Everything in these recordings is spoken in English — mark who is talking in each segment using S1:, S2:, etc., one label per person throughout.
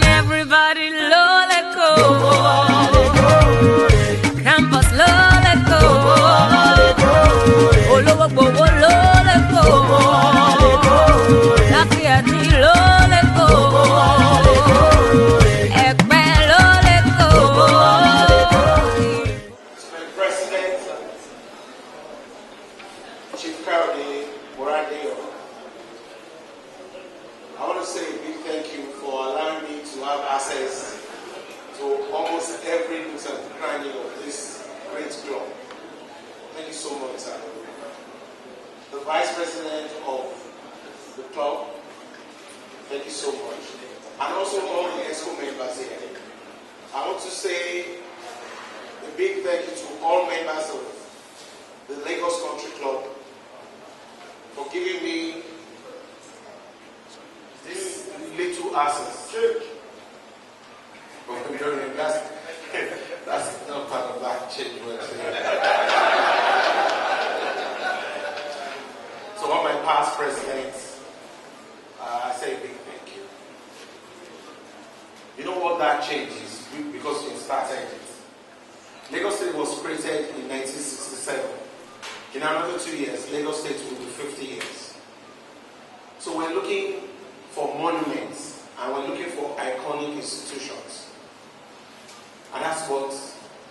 S1: Everybody low let go. Campus low let go. Olowo gbowo low let go. Lafiati low let go. Ekpe low let go.
S2: Mr. President, Chief Karode Moradeo, I want to say a big thank you for allowing me to have access to almost every nook and cranny of this great club. Thank you so much, sir. The Vice President of the club, thank you so much. And also all the ESCO members here. I want to say a big thank you to all members of the Lagos Country Club for giving me this little access. That's not part of that change. So all my past presidents, I say a big thank you. You know what that change is? Because we started it. Lagos State was created in 1967. In another 2 years, Lagos State will be 50 years. So we're looking for monuments and we're looking for iconic institutions. And that's what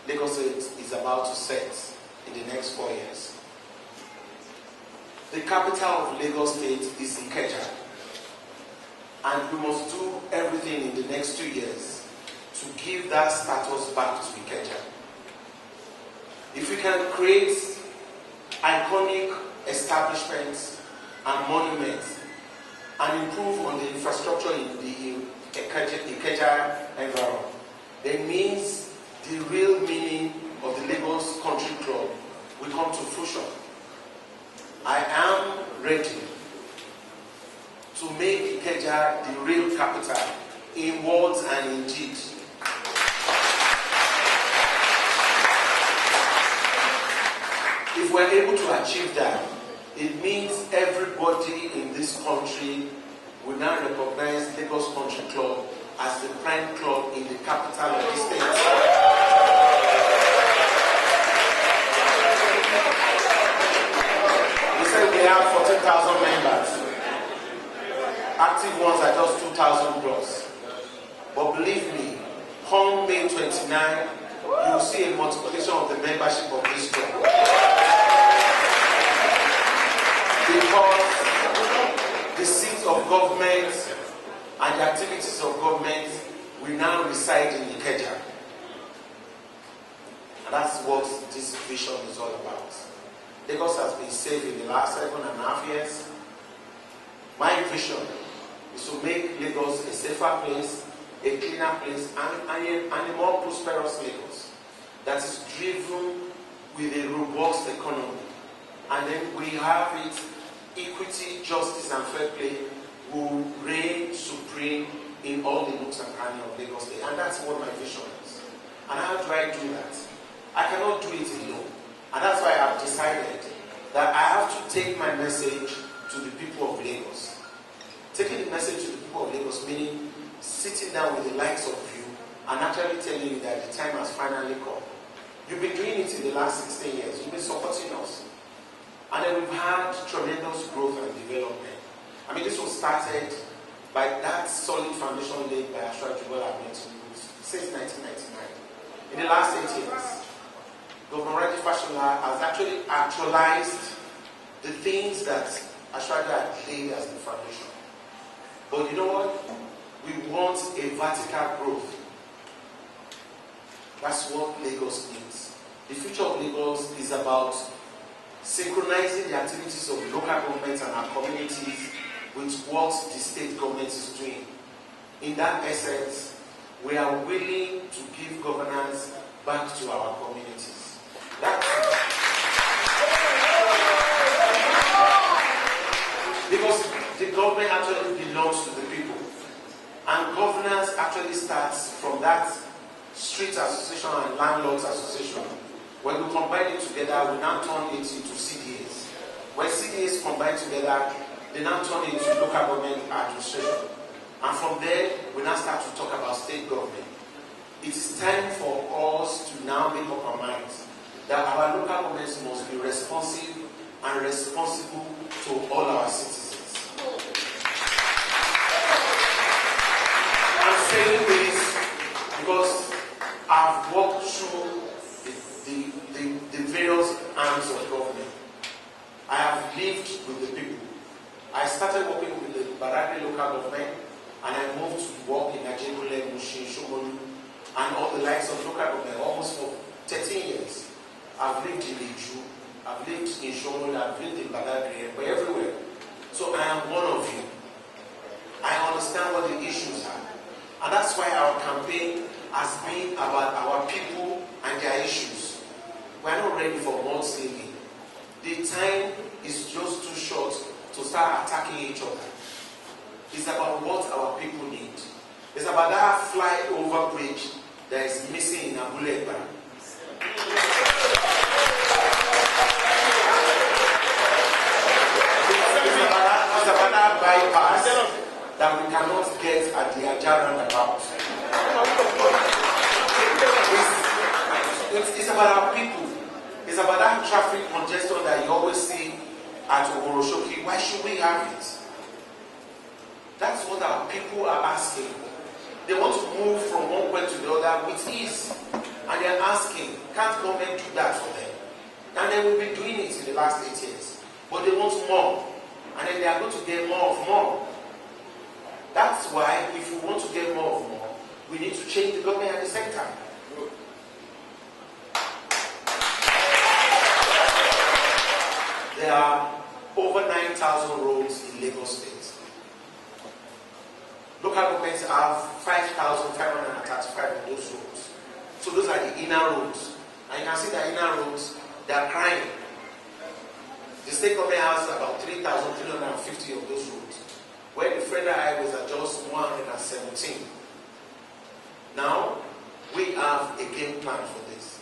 S2: Lagos State is about to set in the next 4 years. The capital of Lagos State is Ikeja. And we must do everything in the next 2 years to give that status back to Ikeja. If we can create iconic establishments and monuments and improve on the infrastructure in the Ikeja environment, then means the real meaning of the Lagos Country Club will come to fruition. I am ready to make Ikeja the real capital in words and in deed. If we're able to achieve that, it means everybody in this country will now recognize Lagos Country Club as the prime club in the capital of the state. We said we have 14,000 members. Active ones are just 2,000 plus. But believe me, come May 29, you will see a multiplication of the membership of this club. Because the seats of government and the activities of government will now reside in Ikeja. And that's what this vision is all about. Lagos has been saved in the last 7.5 years. My vision is to make Lagos a safer place, a cleaner place, and a more prosperous Lagos that is driven with a robust economy. And then we have it, equity, justice, and fair play will reign supreme in all the nooks and crannies of Lagos State. And that's what my vision is. And how do I do that? I cannot do it alone. And that's why I've decided that I have to take my message to the people of Lagos. Taking the message to the people of Lagos, meaning sitting down with the likes of you and actually telling you that the time has finally come. You've been doing it in the last 16 years. You've been supporting us. And then we've had tremendous growth and development. I mean, this was started by that solid foundation laid by Akinwunmi Ambode since 1999. In the last 8 years, Governor Raji Fashola has actually actualized the things that Akinwunmi had laid as the foundation. But you know what? We want a vertical growth. That's what Lagos needs. The future of Lagos is about synchronizing the activities of local governments and our communities with what the state government is doing. In that essence, we are willing to give governance back to our communities. Because the government actually belongs to the people. And governance actually starts from that street association and landlords association. When we combine it together, we now turn it into CDAs. When CDAs combine together, they now turn into local government administration. And from there, we now start to talk about state government. It is time for us to now make up our minds that our local governments must be responsive and responsible to all our citizens. I'm saying this because I've walked through the various arms of government. I have lived with the people. I started working with the Baraki local government, and I moved to work in Akinwunmi, Mushin, Shomolu, and all the likes of local government almost for 13 years. I've lived in Iju, I've lived in Shomolu, I've lived in Badagry, but everywhere. So I am one of you. I understand what the issues are. And that's why our campaign has been about our people and their issues. We are not ready for mudslinging. The time is just too short to start attacking each other. It's about what our people need. It's about that flyover bridge that is missing in Abule. It's about that bypass that we cannot get at the Ajah roundabout. It's about our people. It's about that traffic congestion that you always see at Ogoroshoki. Why should we have it? That's what our people are asking. They want to move from one point to the other with ease. And they're asking, can't government do that for them? And they will be doing it in the last 8 years. But they want more. And then they are going to get more of more. That's why, if we want to get more of more, we need to change the government at the same time. There are over 9,000 roads in Lagos State. Local governments have 5,535 of those roads. So those are the inner roads. And you can see the inner roads, they are crying. The state government has about 3,350 of those roads, where the federal highways are just 117. Now, we have a game plan for this.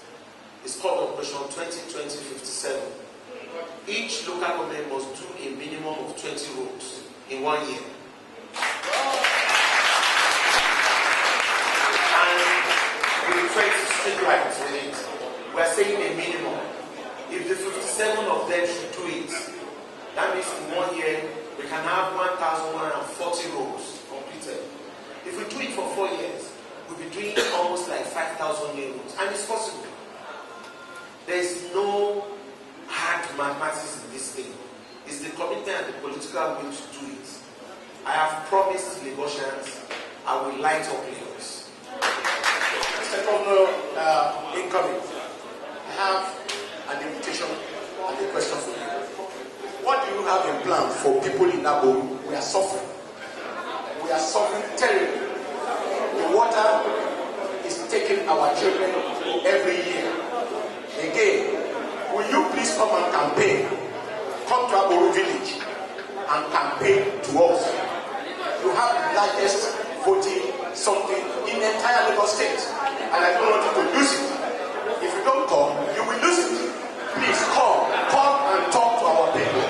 S2: It's called Operation 2020-57. Each local government must do a minimum of 20 roads in 1 year. And with 20 street lights with it, we are saying a minimum. If the 57 of them should do it, that means in 1 year we can have 1,140 roads completed. If we do it for 4 years, we'll be doing almost like 5,000 new roads. And it's possible. There is no hard mathematics in this thing. It's the commitment and the political will to do it. I have promised Lagosians I will light up Lagos.
S3: Mr. Governor, incoming, I have an invitation and a question for you. What do you have in plan for people in Abo? We are suffering. We are suffering terribly. The water is taking our children every year. Again, will you please come and campaign? Come to Aboru village and campaign to us. You have the largest voting something in the entire Lagos state. And I don't want you to lose it. If you don't come, you will lose it. Please come and talk to our people.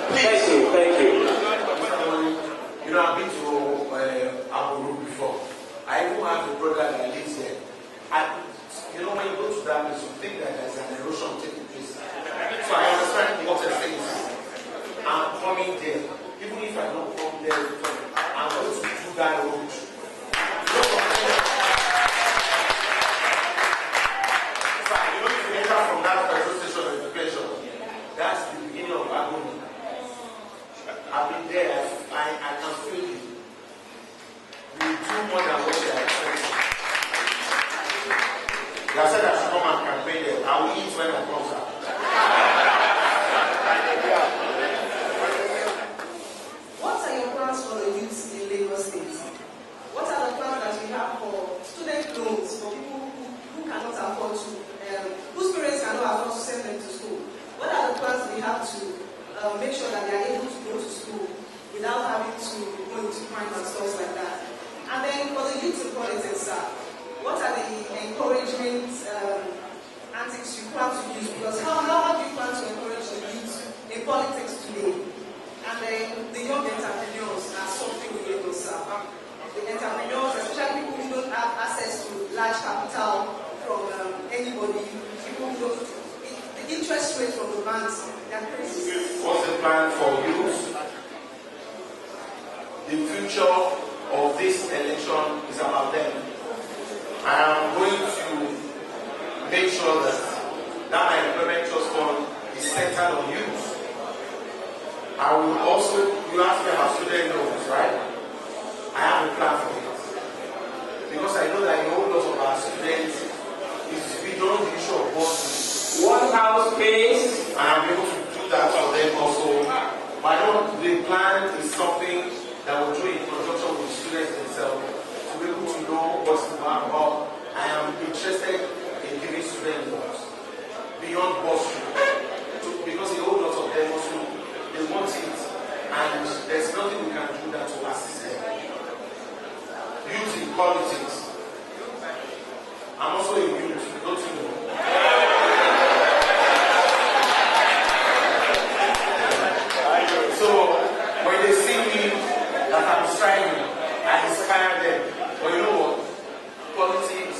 S3: Please.
S2: Thank you. You know, I've been to Aboru before. I even have a brother that lives there. And you know, when you go to that place, you think that there's an erosion taking place. So I understand what you're saying. I'm coming there. Even if I don't come there, I'm going to do that road. You know, if you enter from that petrol station of education, that's the beginning of agony. I've been there. I can feel it. We do more than what they are expecting. They have said I should come and campaign there. I will eat when I come out.
S4: What are your plans for the youth in Lagos State? What are the plans that we have for student loans for people who cannot afford to, whose parents cannot afford to send them to school? What are the plans we have to make sure that they are able to go to school without having to go into crime and stuff like that? And then for the youth in politics, sir, what are the encouragement antics you plan to use? Because how do you plan to encourage the youth in politics today, and the young entrepreneurs are suffering in Lagos. The entrepreneurs, especially people who don't have access to large capital from anybody, people who don't, the interest rates from the banks, they are crazy.
S2: What's the plan for youth? The future of this election is about them. I am going to make sure that my employment trust fund is centered on youth. I will also, you asked me about student loans, right? I have a plan for it. Because I know that a whole lot of our students is beyond the issue of bursary. One house pays, and I'm able to do that for them also. But I know the plan is something that will do in conjunction with the students themselves to be able to know what's the plan about. I am interested in giving student loans beyond bursary. Because a whole lot of them also, they want it, and there's nothing we can do that to assist them. Youth in politics. I'm also a youth, don't you know? So when they see me that I'm striving, I inspire them. But you know what? Politics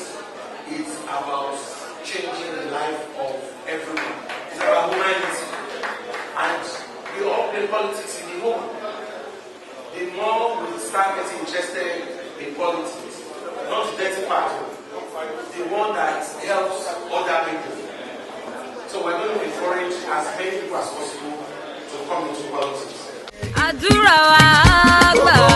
S2: is about changing the life of everyone. It's about humanity. And we all play politics in the home. The more we start getting interested in politics, not the dirty part, the one that helps other people. So we're going to encourage as many people as possible to come into politics.
S1: Adura wa agba.